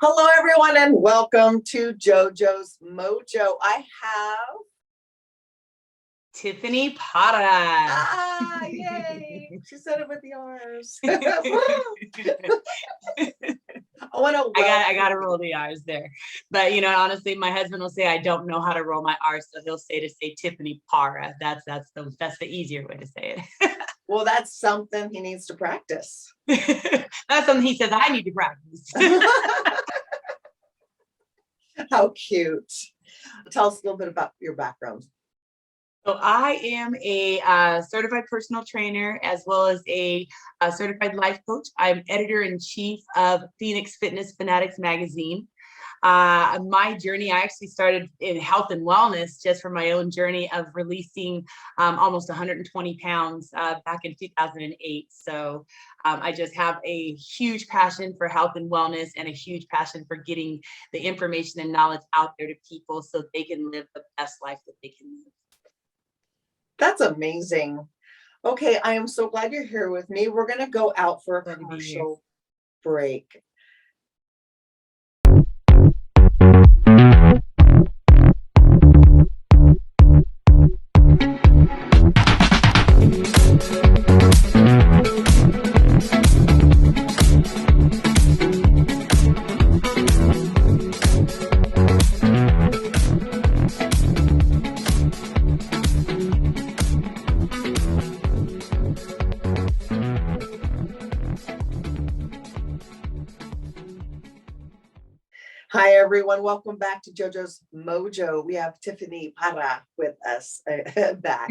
Hello, everyone, and welcome to JoJo's Mojo. I have Tiffany PARRA. yay! She said it with the R's. I want to. I gotta roll the R's there, but honestly, my husband will say I don't know how to roll my R's, so he'll say Tiffany PARRA. That's the easier way to say it. Well, that's something he needs to practice. That's something he says I need to practice. How cute! Tell us a little bit about your background. So I am a certified personal trainer as well as a certified life coach. I'm editor-in-chief of Phoenix Fitness Fanatics magazine. My journey, I actually started in health and wellness just for my own journey of releasing almost 120 pounds back in 2008. So I just have a huge passion for health and wellness and a huge passion for getting the information and knowledge out there to people so they can live the best life that they can live. That's amazing. Okay, I am so glad you're here with me. We're going to go out for a commercial break. Hi, everyone. Welcome back to JoJo's Mojo. We have Tiffany PARRA with us back.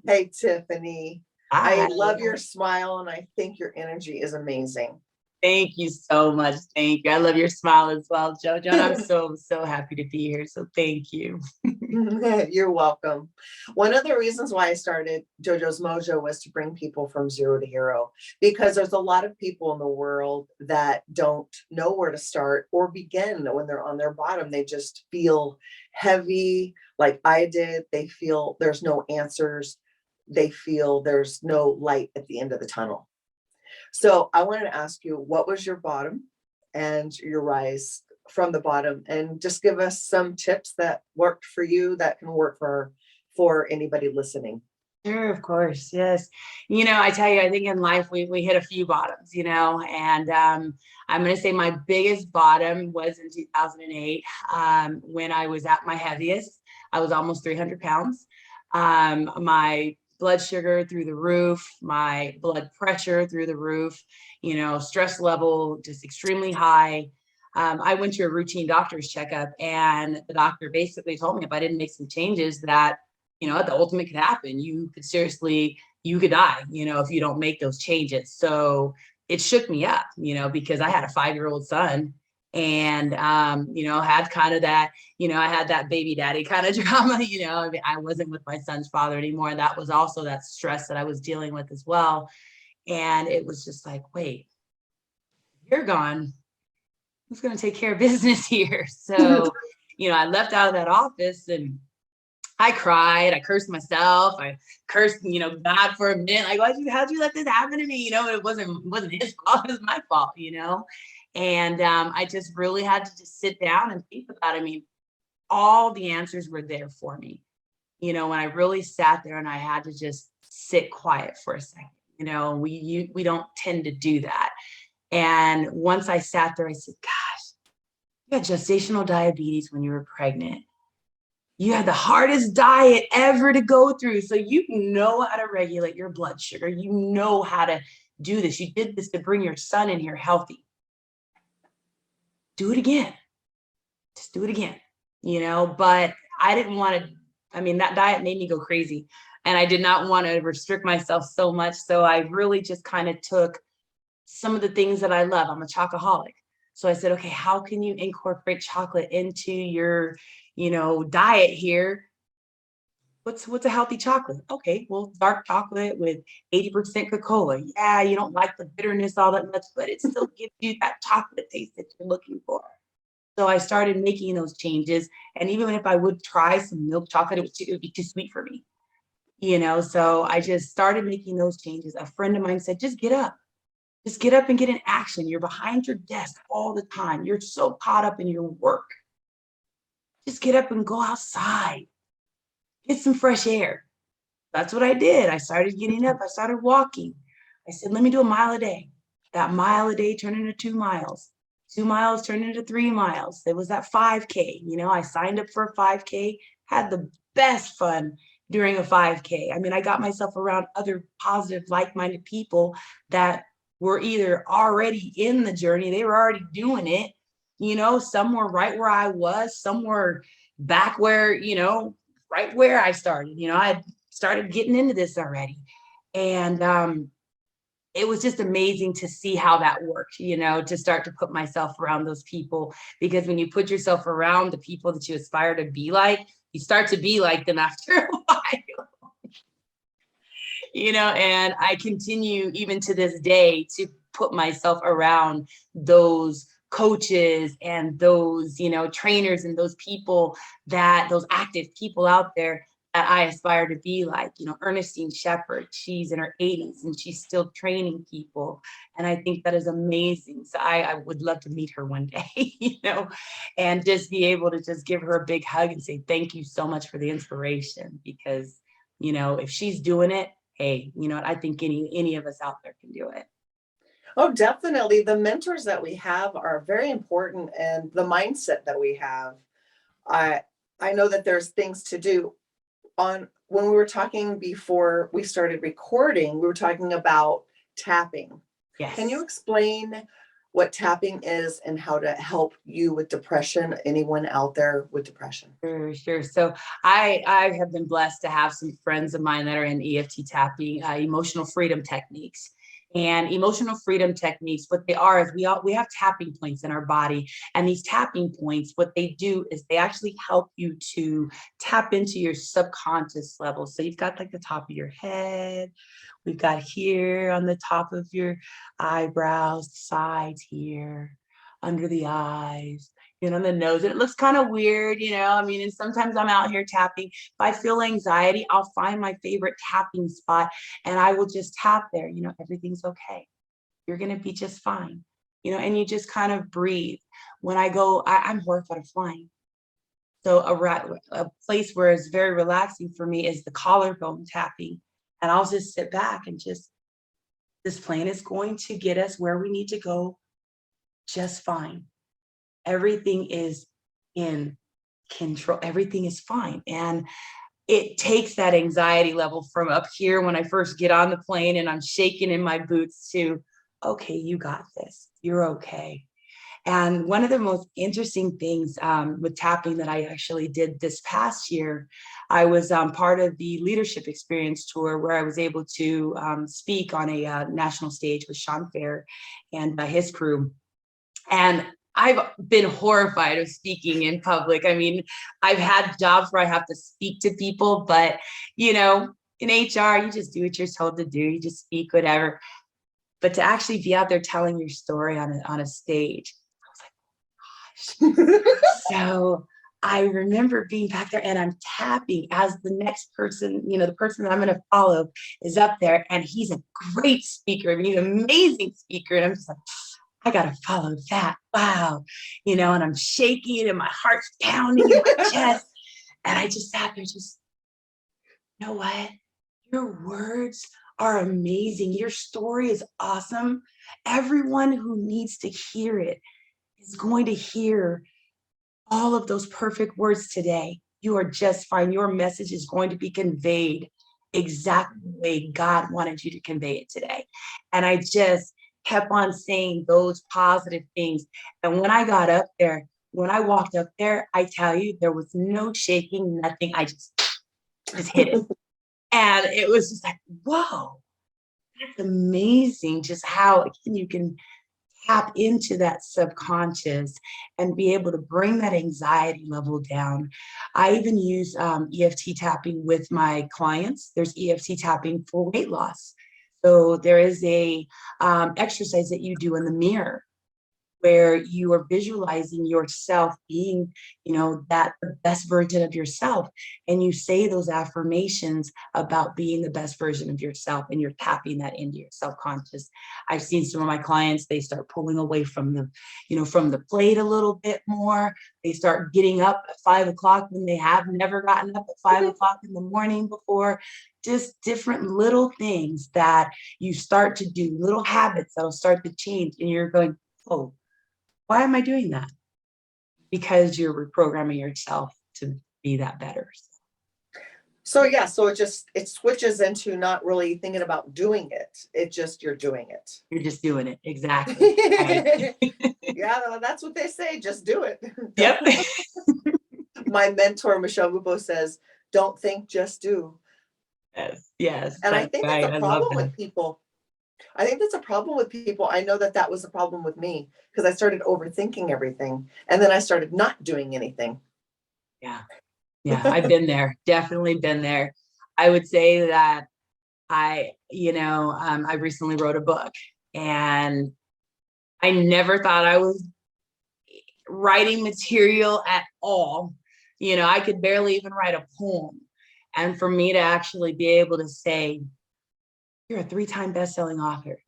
Hey, Tiffany. Hi. I love your smile, and I think your energy is amazing. Thank you so much. Thank you. I love your smile as well, JoJo. I'm so happy to be here. So thank you. You're welcome. One of the reasons why I started JoJo's Mojo was to bring people from zero to hero, because there's a lot of people in the world that don't know where to start or begin when they're on their bottom. They just feel heavy, like I did. They feel there's no answers. They feel there's no light at the end of the tunnel. So I wanted to ask you, what was your bottom and your rise from the bottom, and just give us some tips that worked for you that can work for anybody listening. Sure, of course. Yes. I tell you, I think in life we hit a few bottoms, and I'm going to say my biggest bottom was in 2008 when I was at my heaviest. I was almost 300 pounds. My blood sugar through the roof, my blood pressure through the roof, stress level just extremely high. I went to a routine doctor's checkup, and the doctor basically told me if I didn't make some changes that, the ultimate could happen. You could die, if you don't make those changes. So it shook me up, because I had a 5-year-old son and, had kind of that, I had that baby daddy kind of drama, I mean, I wasn't with my son's father anymore. And that was also that stress that I was dealing with as well. And it was just like, wait, you're gone. Who's going to take care of business here? So, I left out of that office and I cried. I cursed myself. I cursed, God for a minute. Like, how'd you let this happen to me? It wasn't his fault. It was my fault, And I just really had to just sit down and think about it. I mean, all the answers were there for me. When I really sat there and I had to just sit quiet for a second. We don't tend to do that. And once I sat there, I said, gosh, you had gestational diabetes when you were pregnant. You had the hardest diet ever to go through. So you know how to regulate your blood sugar. You know how to do this. You did this to bring your son in here healthy. Do it again. Just do it again. But I didn't want to, that diet made me go crazy. And I did not want to restrict myself so much. So I really just kind of took some of the things that I love. I'm a chocoholic. So I said, okay, how can you incorporate chocolate into your, diet here? What's a healthy chocolate? Okay, well, dark chocolate with 80% cocoa. Yeah, you don't like the bitterness all that much, but it still gives you that chocolate taste that you're looking for. So I started making those changes. And even if I would try some milk chocolate, it would be too sweet for me. So I just started making those changes. A friend of mine said, just get up. Just get up and get in action. You're behind your desk all the time. You're so caught up in your work. Just get up and go outside, get some fresh air. That's what I did. I started getting up. I started walking. I said, let me do a mile a day. That mile a day turned into 2 miles. 2 miles turned into 3 miles. There was that 5K. You know, I signed up for a 5K, had the best fun during a 5K. I mean, I got myself around other positive, like-minded people that were either already in the journey, they were already doing it. You know, some were right where I was, some were back where, you know, right where I started. You know, I started getting into this already. And it was just amazing to see how that worked, you know, to start to put myself around those people. Because when you put yourself around the people that you aspire to be like, you start to be like them after a while. You know, and I continue even to this day to put myself around those coaches and those, you know, trainers and those people that those active people out there that I aspire to be like. You know, Ernestine Shepherd, she's in her 80s and she's still training people. And I think that is amazing. So I would love to meet her one day, you know, and just be able to just give her a big hug and say, thank you so much for the inspiration. Because, you know, if she's doing it, hey, you know what, I think any of us out there can do it. Oh, definitely. The mentors that we have are very important, and the mindset that we have. I I know that there's things to do. On when we were talking before we started recording, we were talking about tapping. Can you Yes. explain what tapping is and how to help you with depression? Anyone out there with depression? Sure, sure. So I have been blessed to have some friends of mine that are in EFT tapping, emotional freedom techniques. And emotional freedom techniques, what they are is we have tapping points in our body, and these tapping points, what they do is they actually help you to tap into your subconscious level. So you've got like the top of your head, we've got here on the top of your eyebrows, sides here, under the eyes, you know, the nose. And it looks kind of weird, you know. I mean, and sometimes I'm out here tapping. If I feel anxiety, I'll find my favorite tapping spot and I will just tap there. You know, everything's okay. You're gonna be just fine. You know, and you just kind of breathe. When I go, I'm horrified of flying. So a place where it's very relaxing for me is the collarbone tapping. And I'll just sit back and just, this plane is going to get us where we need to go just fine. Everything is in control. Everything is fine. And it takes that anxiety level from up here when I first get on the plane and I'm shaking in my boots to, okay, you got this. You're okay. And one of the most interesting things with tapping that I actually did this past year, I was part of the Leadership Experience Tour where I was able to speak on a national stage with Sean Fair and his crew. And I've been horrified of speaking in public. I mean, I've had jobs where I have to speak to people, but you know, in HR, you just do what you're told to do. You just speak, whatever. But to actually be out there telling your story on a stage, I was like, so I remember being back there and I'm tapping as the next person, you know, the person that I'm going to follow is up there and he's a great speaker. I mean, he's an amazing speaker. And I'm just like, I gotta follow that. Wow. You know, and I'm shaking and my heart's pounding in my chest. And I just sat there, just, you know what? Your words are amazing. Your story is awesome. Everyone who needs to hear it is going to hear all of those perfect words today. You are just fine. Your message is going to be conveyed exactly the way God wanted you to convey it today. And I just kept on saying those positive things. And when I got up there, when I walked up there, I tell you, there was no shaking, nothing. I just hit it. And it was just like, whoa, that's amazing just how you can tap into that subconscious and be able to bring that anxiety level down. I even use EFT tapping with my clients. There's EFT tapping for weight loss. So there is a exercise that you do in the mirror where you are visualizing yourself being, that the best version of yourself. And you say those affirmations about being the best version of yourself, and you're tapping that into your subconscious. I've seen some of my clients, they start pulling away from from the plate a little bit more. They start getting up at 5 o'clock when they have never gotten up at 5 o'clock in the morning before. Just different little things that you start to do, little habits that'll start to change. And you're going, oh, why am I doing that? Because you're reprogramming yourself to be that better. So yeah, so it switches into not really thinking about doing it. It's just you're doing it. You're just doing it. Exactly. Right. Yeah, that's what they say. Just do it. Yep. My mentor, Michelle Lupo, says, don't think, just do. Yes. Yes. And I think that's right. a I love problem that. with people. I think that's a problem with people. I know that was a problem with me because I started overthinking everything. And then I started not doing anything. Yeah. Yeah. I've been there. Definitely been there. I would say that I recently wrote a book, and I never thought I was writing material at all. I could barely even write a poem. And for me to actually be able to say, you're a 3-time best-selling author.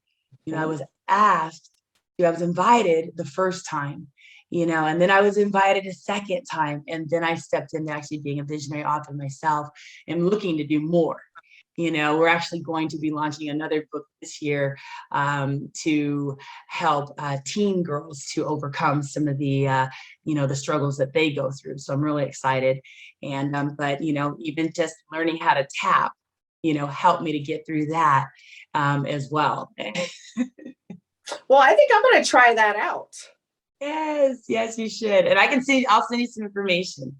I was I was invited the first time, and then I was invited a second time. And then I stepped into actually being a visionary author myself and looking to do more. We're actually going to be launching another book this year to help teen girls to overcome some of the, the struggles that they go through. So I'm really excited. And, but, even just learning how to tap, helped me to get through that as well. Well, I think I'm going to try that out. Yes, yes, you should. And I'll send you some information.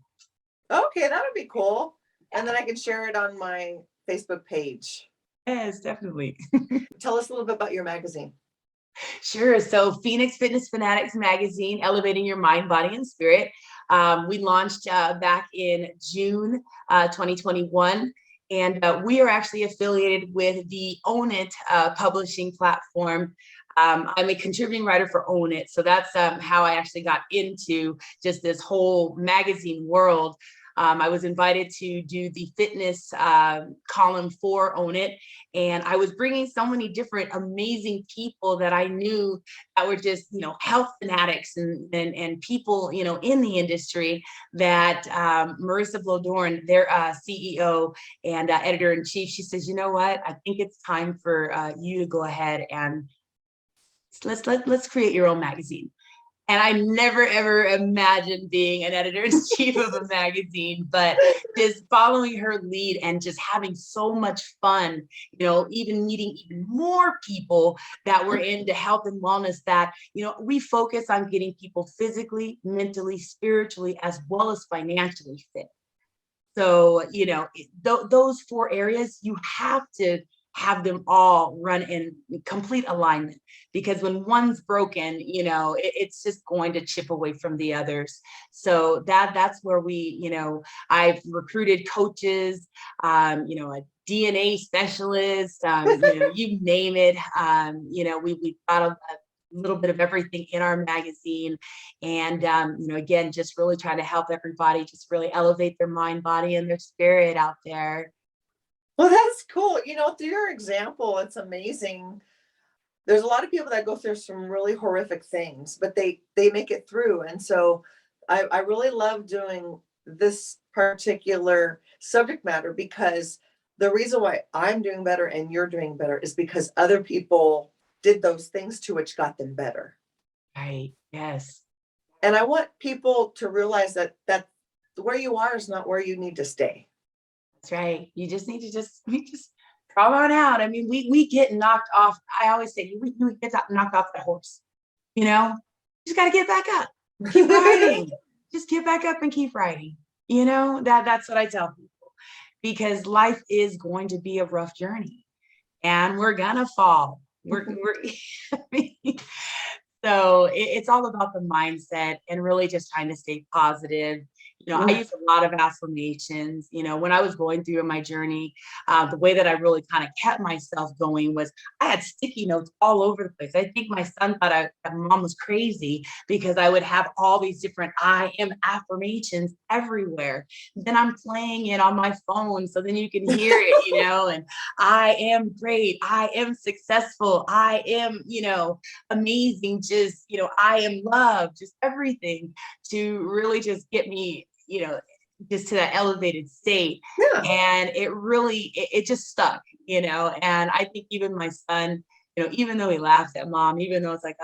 Okay, that would be cool. And then I can share it on my Facebook page. Yes, definitely. Tell us a little bit about your magazine. Sure. So Phoenix Fitness Fanatics Magazine, elevating your mind, body, and spirit. We launched back in June 2021. And we are actually affiliated with the Own It publishing platform. I'm a contributing writer for Own It. So that's how I actually got into just this whole magazine world. I was invited to do the fitness column for Own It. And I was bringing so many different amazing people that I knew that were just, health fanatics and people, in the industry that Marissa Blodorn, their CEO and editor-in-chief, she says, you know what, I think it's time for you to go ahead and let's create your own magazine. And I never, ever imagined being an editor-in-chief of a magazine, but just following her lead and just having so much fun, even meeting even more people that were into health and wellness that, we focus on getting people physically, mentally, spiritually, as well as financially fit. So, those 4 areas, you have to have them all run in complete alignment, because when one's broken, it's just going to chip away from the others. So that's where we, I've recruited coaches, a DNA specialist, you name it. We've got a little bit of everything in our magazine. And, again, just really trying to help everybody just really elevate their mind, body, and their spirit out there. Well, that's cool. Through your example, it's amazing. There's a lot of people that go through some really horrific things, but they make it through. And so I really love doing this particular subject matter, because the reason why I'm doing better and you're doing better is because other people did those things to which got them better. Right. Yes. And I want people to realize that where you are is not where you need to stay. That's right. You just need to we just crawl on out. I mean, we get knocked off. I always say we get knocked off the horse. You just got to get back up, keep riding. Just get back up and keep riding. That's what I tell people, because life is going to be a rough journey, and we're gonna fall. We're so it's all about the mindset and really just trying to stay positive. I use a lot of affirmations. When I was going through my journey, the way that I really kind of kept myself going was I had sticky notes all over the place. I think my son thought that mom was crazy because I would have all these different I am affirmations everywhere. Then I'm playing it on my phone so then you can hear it, and I am great. I am successful. I am, amazing. Just, I am love, just everything to really just get me just to that elevated state. Yeah. And it just stuck, and I think even my son, even though he laughs at mom, even though it's like,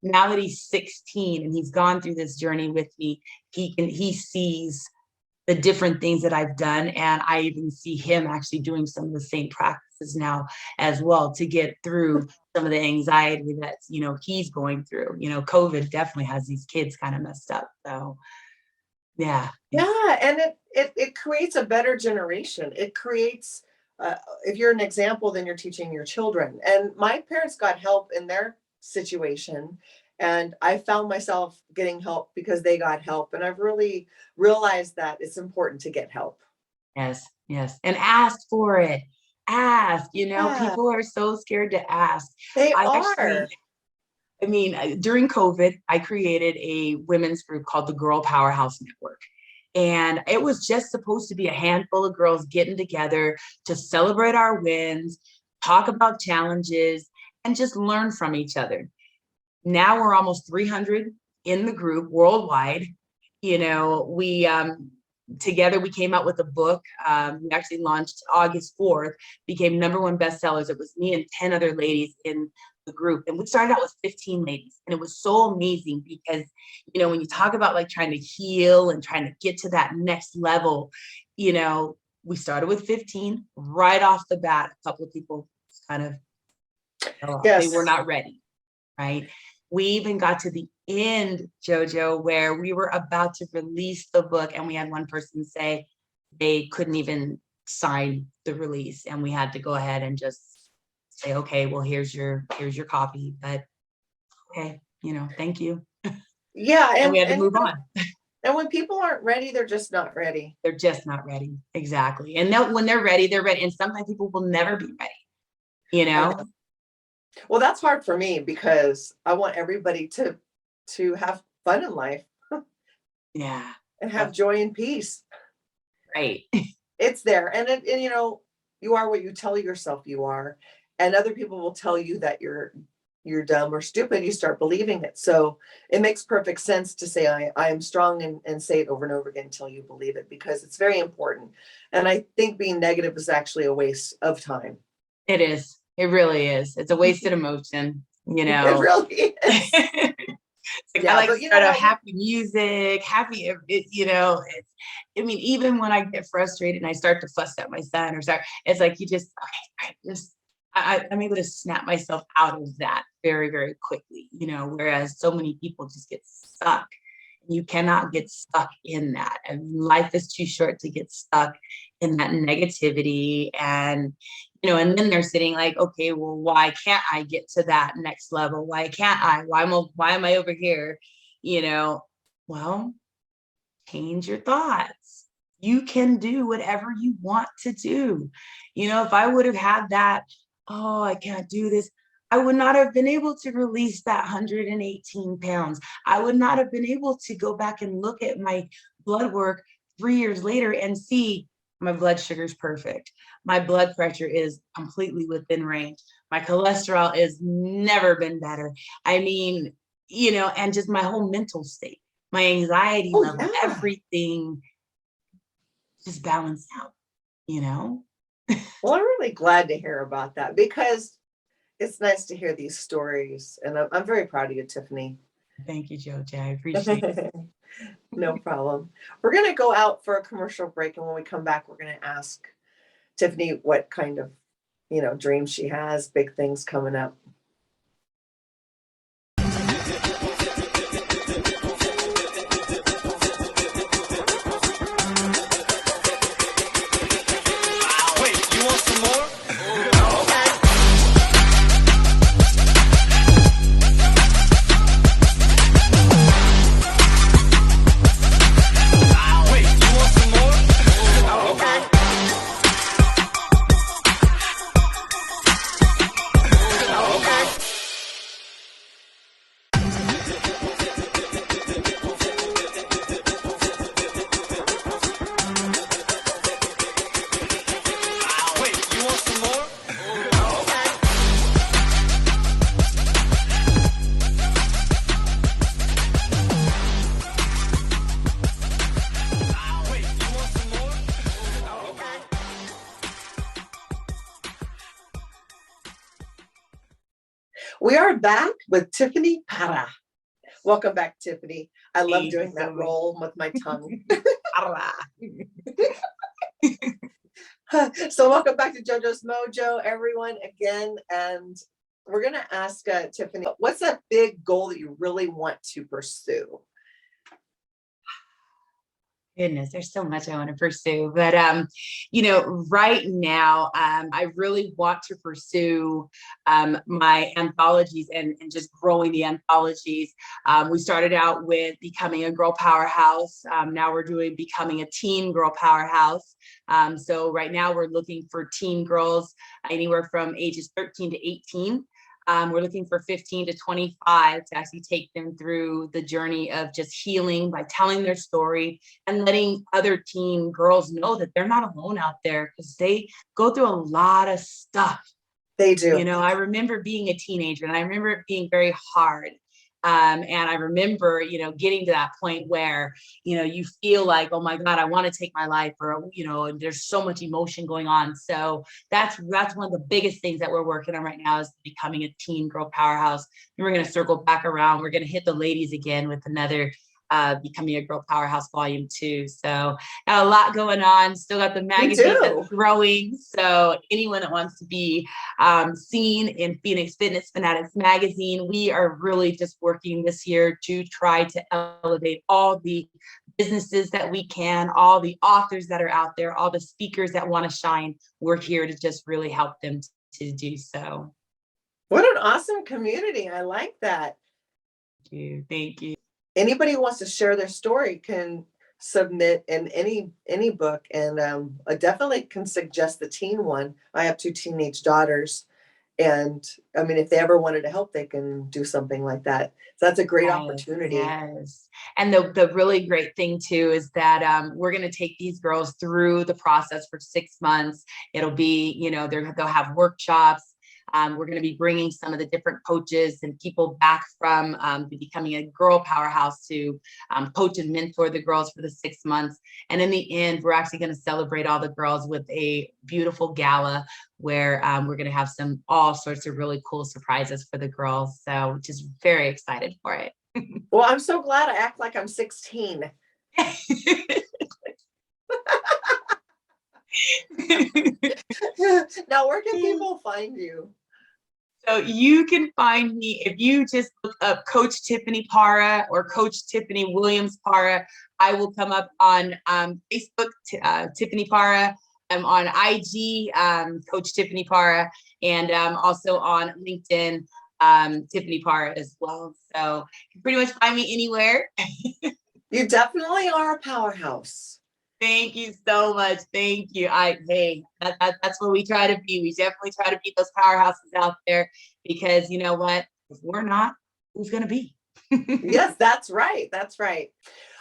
now that he's 16 and he's gone through this journey with me, he sees the different things that I've done. And I even see him actually doing some of the same practices now as well to get through some of the anxiety that, he's going through. COVID definitely has these kids kind of messed up. So yeah. And it creates a better generation. It creates, if you're an example, then you're teaching your children. And my parents got help in their situation, and I found myself getting help because they got help. And I've really realized that it's important to get help. Yes. And ask for it. Ask, Yeah. people are so scared to ask. They are. During COVID, I created a women's group called the Girl Powerhouse Network. And it was just supposed to be a handful of girls getting together to celebrate our wins, talk about challenges, and just learn from each other. Now we're almost 300 in the group worldwide. We together we came out with a book. We actually launched August 4th, became #1 bestsellers. It was me and 10 other ladies in the group, and we started out with 15 ladies, and it was so amazing because when you talk about like trying to heal and trying to get to that next level, we started with 15 right off the bat. A couple of people kind of they were not ready, right? We even got to the end, JoJo, where we were about to release the book, and we had one person say they couldn't even sign the release, and we had to go ahead and just say, okay, well, here's your copy, but okay, thank you. Yeah. And we had to move on. And when people aren't ready, they're just not ready. They're just not ready. Exactly. And when they're ready, they're ready. And sometimes people will never be ready, Well, that's hard for me because I want everybody to have fun in life. Yeah. And have joy and peace. Right. It's there. And you are what you tell yourself you are. And other people will tell you that you're dumb or stupid. You start believing it. So it makes perfect sense to say, I am strong, and say it over and over again until you believe it, because it's very important. And I think being negative is actually a waste of time. It is. It really is. It's a wasted emotion, It really is. It's like, I like to start out happy music, happy, even when I get frustrated and I start to fuss at my son it's like I'm able to snap myself out of that very, very quickly, whereas so many people just get stuck. You cannot get stuck in that. And life is too short to get stuck in that negativity. And, and then they're sitting like, okay, well, why can't I get to that next level? Why can't I? Why am I over here? Well, change your thoughts. You can do whatever you want to do. If I would have had that, oh, I can't do this, I would not have been able to release that 118 pounds. I would not have been able to go back and look at my blood work 3 years later and see my blood sugar is perfect. My blood pressure is completely within range. My cholesterol has never been better. And just my whole mental state, my anxiety level, everything just balanced out, Well, I'm really glad to hear about that, because it's nice to hear these stories, and I'm very proud of you, Tiffany. Thank you, JoJo. I appreciate it. No problem. We're going to go out for a commercial break, and when we come back, we're going to ask Tiffany what kind of, dreams she has, big things coming up. We are back with Tiffany PARRA. Welcome back, Tiffany. I love Thank doing you that so much. roll with my tongue. PARRA. So welcome back to JoJo's Mojo, everyone, again. And we're going to ask Tiffany, what's that big goal that you really want to pursue? Goodness, there's so much I want to pursue, but you know, right now, I really want to pursue my anthologies and just growing the anthologies. We started out with becoming a girl powerhouse. Now we're doing becoming a teen girl powerhouse. So right now we're looking for teen girls anywhere from ages 13 to 18. We're looking for 15 to 25 to actually take them through the journey of just healing by telling their story and letting other teen girls know that they're not alone out there, because they go through a lot of stuff. They do. You know, I remember being a teenager and I remember it being very hard. And I remember, you know, getting to that point where, you know, you feel like, oh my God, I want to take my life, or, you know, and there's so much emotion going on. So that's one of the biggest things that we're working on right now, is becoming a teen girl powerhouse. And we're going to circle back around. We're going to hit the ladies again with another becoming a girl powerhouse volume 2. So got a lot going on. Still got the magazine that's growing. So anyone that wants to be seen in Phoenix Fitness Fanatics magazine, we are really just working this year to try to elevate all the businesses that we can, all the authors that are out there, all the speakers that want to shine. We're here to just really help them to do so. What an awesome community. I like that. Thank you. Thank you. Anybody who wants to share their story can submit in any book, and I definitely can suggest the teen one. I have 2 teenage daughters, and I mean, if they ever wanted to help, they can do something like that. So that's a great opportunity. Yes. And the really great thing too is that we're going to take these girls through the process for 6 months. It'll be, you know, they'll have workshops. We're going to be bringing some of the different coaches and people back from becoming a girl powerhouse to coach and mentor the girls for the 6 months. And in the end, we're actually going to celebrate all the girls with a beautiful gala where we're going to have all sorts of really cool surprises for the girls. So just very excited for it. Well, I'm so glad I act like I'm 16. Now, where can people find you? So you can find me if you just look up Coach Tiffany PARRA or Coach Tiffany Williams PARRA. I will come up on Facebook, Tiffany PARRA. I'm on IG, Coach Tiffany PARRA, and also on LinkedIn, Tiffany PARRA as well. So you can pretty much find me anywhere. You definitely are a powerhouse. Thank you so much. Thank you. That's what we try to be. We definitely try to be those powerhouses out there, because you know what? If we're not, who's going to be? Yes, that's right. That's right.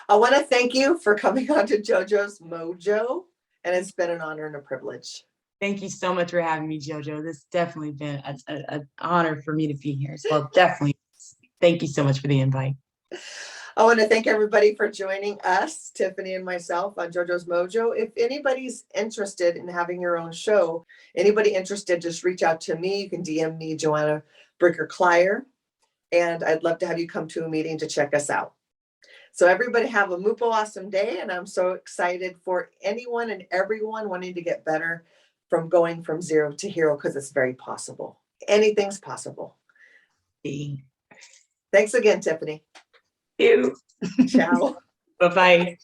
I want to thank you for coming on to JoJo's Mojo, and it's been an honor and a privilege. Thank you so much for having me, JoJo. This has definitely been an honor for me to be here. So definitely, thank you so much for the invite. I want to thank everybody for joining us, Tiffany and myself, on JoJo's Mojo. If anybody's interested in having your own show, anybody interested, just reach out to me. You can DM me, Joanna Bricker-Clyer, and I'd love to have you come to a meeting to check us out. So everybody have a Mupo awesome day, and I'm so excited for anyone and everyone wanting to get better from going from 0 to hero, because it's very possible. Anything's possible. Thanks again, Tiffany. You. Ciao. Bye-bye.